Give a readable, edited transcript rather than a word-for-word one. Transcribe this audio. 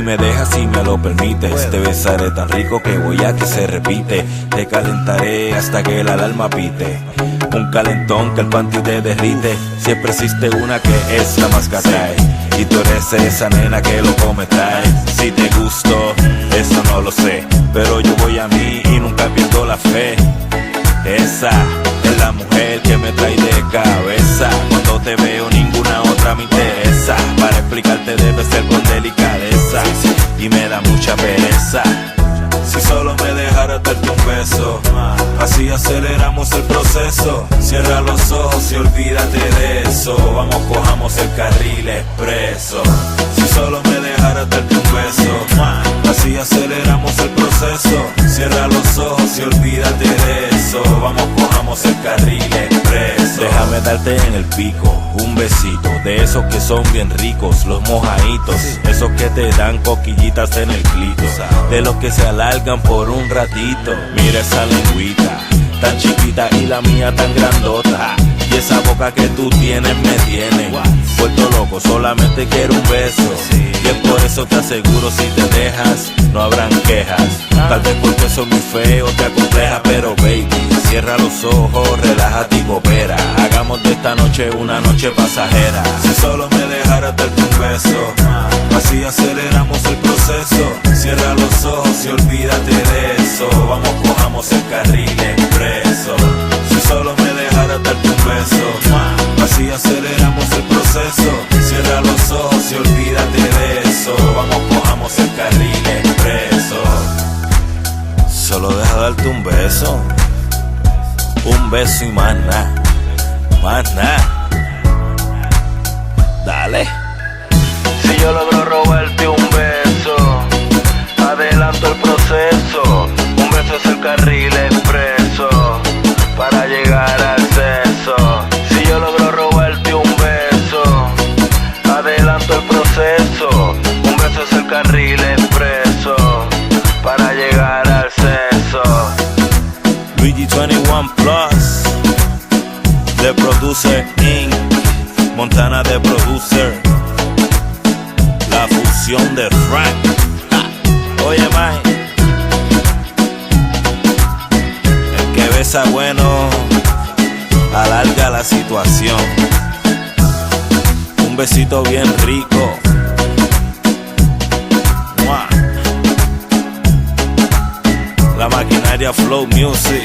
me dejas si me lo permites, te besaré tan rico que voy a que se repite. Te calentaré hasta que la alarma pite. Un calentón que el panty te derrite. Siempre existe una que es la más que atrae, y tú eres esa nena que loco me trae. Si te gusto, eso no lo sé, pero yo voy a mí y nunca pierdo la fe. Esa es la mujer que me trae de cabeza. Cuando te veo ninguna otra me interesa. Para explicarte debe ser con delicadeza, y me da mucha pereza. Si solo me dejaras darte un beso, así aceleramos el proceso. Cierra los ojos y olvídate de eso. Vamos, cojamos el carril expreso. Si solo me dejaras darte un beso, así aceleramos el proceso. Cierra los ojos y olvídate de eso. Vamos, cojamos el carril expreso. Déjame darte en el pico un besito, de esos que son bien ricos, los mojaditos, esos que te dan coquillitas en el clito, de los que se alargan por un ratito. Mira esa lengüita tan chiquita y la mía tan grandota, y esa boca que tú tienes me tiene vuelto loco, solamente quiero un beso. Y es por eso te aseguro, si te dejas no habrán quejas. Tal vez porque soy muy feo te acompleja, pero baby, cierra los ojos, relájate y coopera. Hagamos de esta noche una noche pasajera. Si solo me dejaras darte un beso, así aceleramos el proceso. Cierra los ojos y olvídate de eso. Vamos, cojamos el carril expreso. Si solo me dejaras darte un beso, así aceleramos el proceso. Cierra los ojos y olvídate de eso. Vamos, cojamos el carril expreso. Solo deja darte un beso y más nada, más nada. Dale. Si yo logro robarte un beso, adelanto el proceso. Un beso es el carril expreso para llegar al sexo. Si yo logro robarte un beso, adelanto el proceso. Un beso es el carril expreso para llegar al sexo. Luigi 21 Plus, The Producer Inc., Montana The Producer, la fusión de Frank. Oye, man, el que besa bueno alarga la situación. Un besito bien rico. La maquinaria Flow Music.